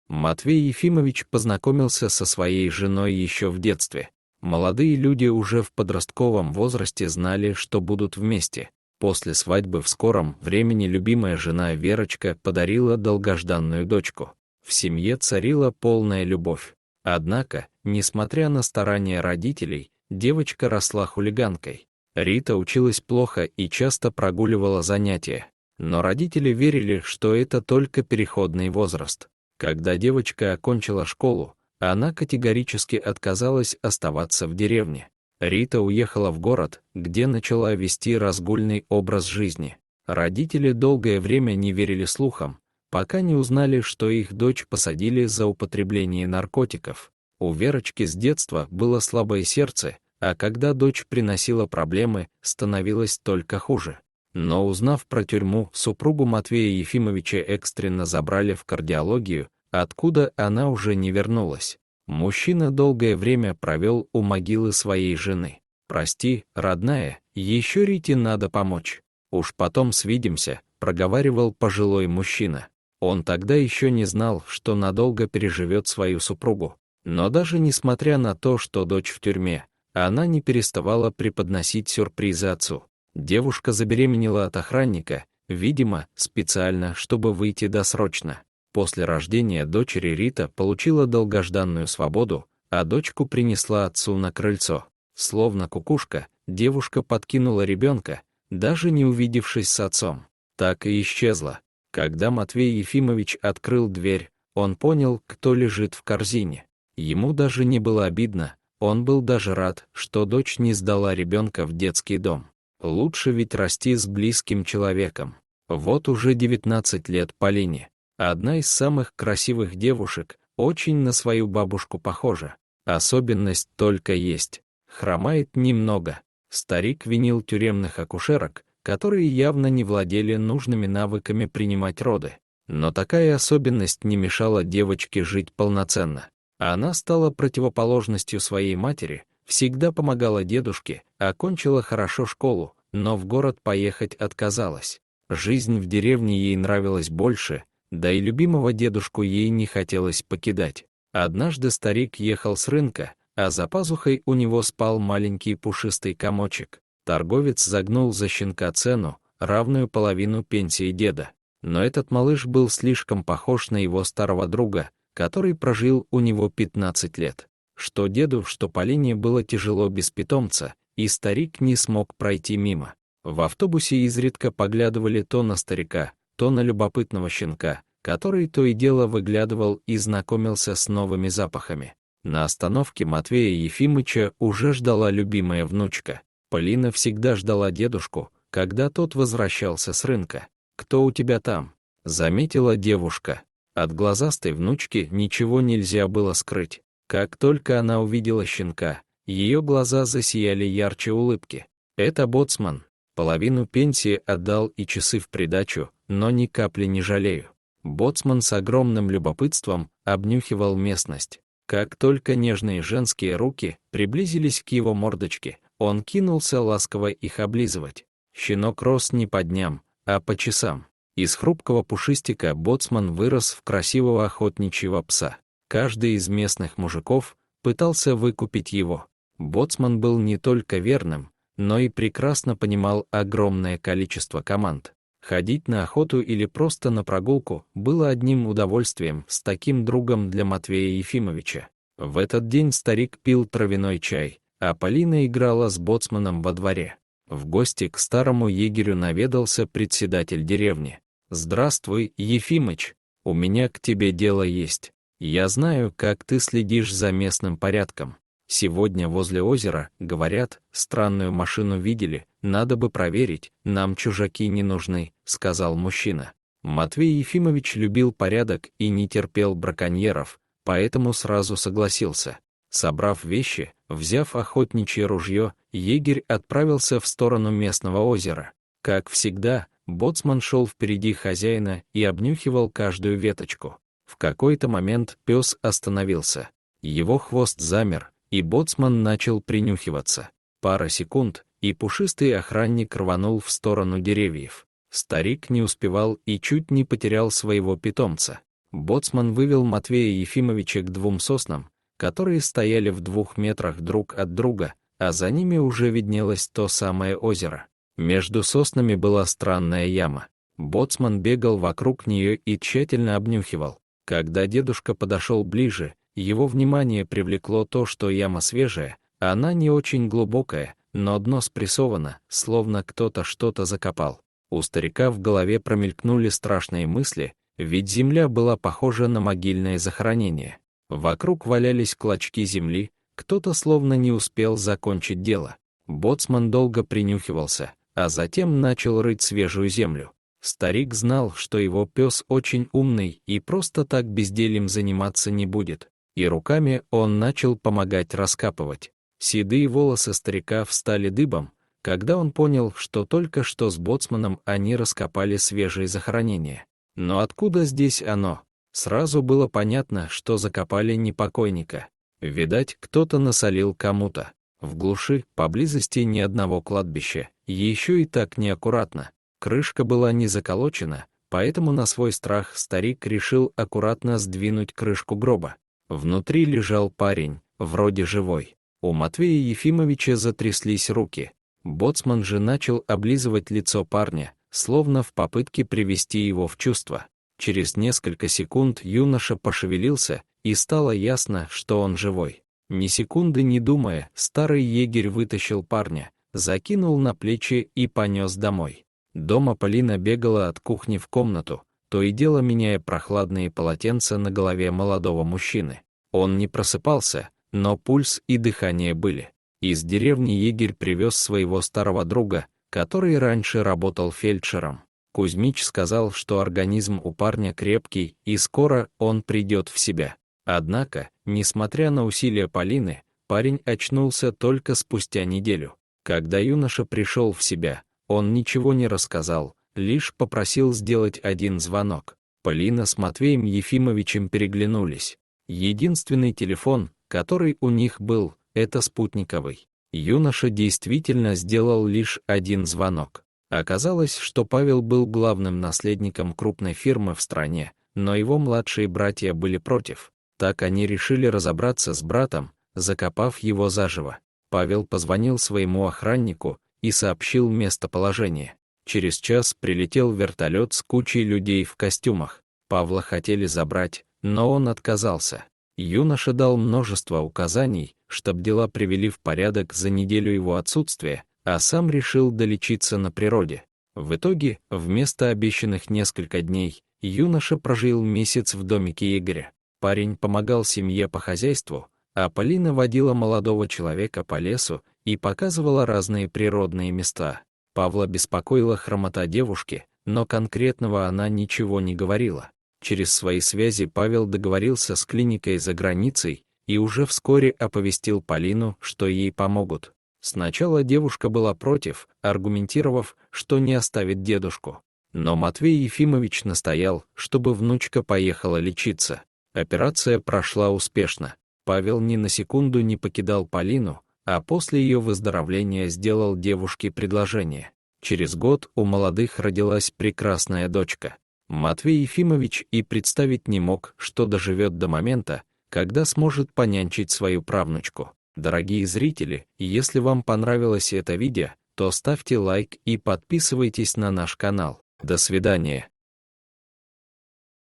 Матвей Ефимович познакомился со своей женой еще в детстве. Молодые люди уже в подростковом возрасте знали, что будут вместе. После свадьбы в скором времени любимая жена Верочка подарила долгожданную дочку. В семье царила полная любовь. Однако, несмотря на старания родителей, девочка росла хулиганкой. Рита училась плохо и часто прогуливала занятия. Но родители верили, что это только переходный возраст. Когда девочка окончила школу, она категорически отказалась оставаться в деревне. Рита уехала в город, где начала вести разгульный образ жизни. Родители долгое время не верили слухам, пока не узнали, что их дочь посадили за употребление наркотиков. У Верочки с детства было слабое сердце, а когда дочь приносила проблемы, становилось только хуже. Но узнав про тюрьму, супругу Матвея Ефимовича экстренно забрали в кардиологию, откуда она уже не вернулась. Мужчина долгое время провел у могилы своей жены. «Прости, родная, еще Рите надо помочь. Уж потом свидимся», — проговаривал пожилой мужчина. Он тогда еще не знал, что надолго переживет свою супругу. Но даже несмотря на то, что дочь в тюрьме, она не переставала преподносить сюрпризы отцу. Девушка забеременела от охранника, видимо, специально, чтобы выйти досрочно. После рождения дочери Рита получила долгожданную свободу, а дочку принесла отцу на крыльцо. Словно кукушка, девушка подкинула ребенка, даже не увидевшись с отцом. Так и исчезла. Когда Матвей Ефимович открыл дверь, он понял, кто лежит в корзине. Ему даже не было обидно, он был даже рад, что дочь не сдала ребенка в детский дом. Лучше ведь расти с близким человеком. Вот уже 19 лет Полине. Одна из самых красивых девушек, очень на свою бабушку похожа. Особенность только есть. Хромает немного. Старик винил тюремных акушерок, которые явно не владели нужными навыками принимать роды. Но такая особенность не мешала девочке жить полноценно. Она стала противоположностью своей матери, всегда помогала дедушке, окончила хорошо школу, но в город поехать отказалась. Жизнь в деревне ей нравилась больше, да и любимого дедушку ей не хотелось покидать. Однажды старик ехал с рынка, а за пазухой у него спал маленький пушистый комочек. Торговец загнул за щенка цену, равную половину пенсии деда. Но этот малыш был слишком похож на его старого друга, который прожил у него 15 лет. Что деду, что Полине было тяжело без питомца, и старик не смог пройти мимо. В автобусе изредка поглядывали то на старика, то на любопытного щенка, который то и дело выглядывал и знакомился с новыми запахами. На остановке Матвея Ефимыча уже ждала любимая внучка. Полина всегда ждала дедушку, когда тот возвращался с рынка. «Кто у тебя там?» — заметила девушка. От глазастой внучки ничего нельзя было скрыть. Как только она увидела щенка, ее глаза засияли ярче улыбки. «Это боцман. Половину пенсии отдал и часы в придачу, но ни капли не жалею». Боцман с огромным любопытством обнюхивал местность. Как только нежные женские руки приблизились к его мордочке, он кинулся ласково их облизывать. Щенок рос не по дням, а по часам. Из хрупкого пушистика боцман вырос в красивого охотничьего пса. Каждый из местных мужиков пытался выкупить его. Боцман был не только верным, но и прекрасно понимал огромное количество команд. Ходить на охоту или просто на прогулку было одним удовольствием с таким другом для Матвея Ефимовича. В этот день старик пил травяной чай, а Полина играла с боцманом во дворе. В гости к старому егерю наведался председатель деревни. «Здравствуй, Ефимыч, у меня к тебе дело есть. Я знаю, как ты следишь за местным порядком. Сегодня возле озера, говорят, странную машину видели, надо бы проверить, нам чужаки не нужны», — сказал мужчина. Матвей Ефимович любил порядок и не терпел браконьеров, поэтому сразу согласился. Собрав вещи, взяв охотничье ружье, егерь отправился в сторону местного озера. Как всегда, боцман шел впереди хозяина и обнюхивал каждую веточку. В какой-то момент пес остановился. Его хвост замер, и боцман начал принюхиваться. Пара секунд, и пушистый охранник рванул в сторону деревьев. Старик не успевал и чуть не потерял своего питомца. Боцман вывел Матвея Ефимовича к двум соснам, которые стояли в 2 метрах друг от друга, а за ними уже виднелось то самое озеро. Между соснами была странная яма. Боцман бегал вокруг нее и тщательно обнюхивал. Когда дедушка подошел ближе, его внимание привлекло то, что яма свежая, она не очень глубокая, но дно спрессовано, словно кто-то что-то закопал. У старика в голове промелькнули страшные мысли, ведь земля была похожа на могильное захоронение. Вокруг валялись клочки земли, кто-то словно не успел закончить дело. Боцман долго принюхивался, а затем начал рыть свежую землю. Старик знал, что его пес очень умный и просто так бездельем заниматься не будет, и руками он начал помогать раскапывать. Седые волосы старика встали дыбом, когда он понял, что только что с боцманом они раскопали свежее захоронение. Но откуда здесь оно? Сразу было понятно, что закопали не покойника. Видать, кто-то насолил кому-то. В глуши, поблизости ни одного кладбища, еще и так неаккуратно. Крышка была не заколочена, поэтому на свой страх старик решил аккуратно сдвинуть крышку гроба. Внутри лежал парень, вроде живой. У Матвея Ефимовича затряслись руки. Боцман же начал облизывать лицо парня, словно в попытке привести его в чувство. Через несколько секунд юноша пошевелился, и стало ясно, что он живой. Ни секунды не думая, старый егерь вытащил парня, закинул на плечи и понес домой. Дома Полина бегала от кухни в комнату, то и дело меняя прохладные полотенца на голове молодого мужчины. Он не просыпался, но пульс и дыхание были. Из деревни егерь привез своего старого друга, который раньше работал фельдшером. Кузьмич сказал, что организм у парня крепкий и скоро он придет в себя. Однако, несмотря на усилия Полины, парень очнулся только спустя неделю. Когда юноша пришел в себя, он ничего не рассказал, лишь попросил сделать один звонок. Полина с Матвеем Ефимовичем переглянулись. Единственный телефон, который у них был, это спутниковый. Юноша действительно сделал лишь один звонок. Оказалось, что Павел был главным наследником крупной фирмы в стране, но его младшие братья были против. Так они решили разобраться с братом, закопав его заживо. Павел позвонил своему охраннику и сообщил местоположение. Через час прилетел вертолет с кучей людей в костюмах. Павла хотели забрать, но он отказался. Юноша дал множество указаний, чтобы дела привели в порядок за неделю его отсутствия, а сам решил долечиться на природе. В итоге, вместо обещанных несколько дней, юноша прожил месяц в домике егеря. Парень помогал семье по хозяйству, а Полина водила молодого человека по лесу и показывала разные природные места. Павла беспокоила хромота девушки, но конкретного она ничего не говорила. Через свои связи Павел договорился с клиникой за границей и уже вскоре оповестил Полину, что ей помогут. Сначала девушка была против, аргументировав, что не оставит дедушку. Но Матвей Ефимович настоял, чтобы внучка поехала лечиться. Операция прошла успешно. Павел ни на секунду не покидал Полину, а после ее выздоровления сделал девушке предложение. Через год у молодых родилась прекрасная дочка. Матвей Ефимович и представить не мог, что доживет до момента, когда сможет понянчить свою правнучку. Дорогие зрители, если вам понравилось это видео, то ставьте лайк и подписывайтесь на наш канал. До свидания.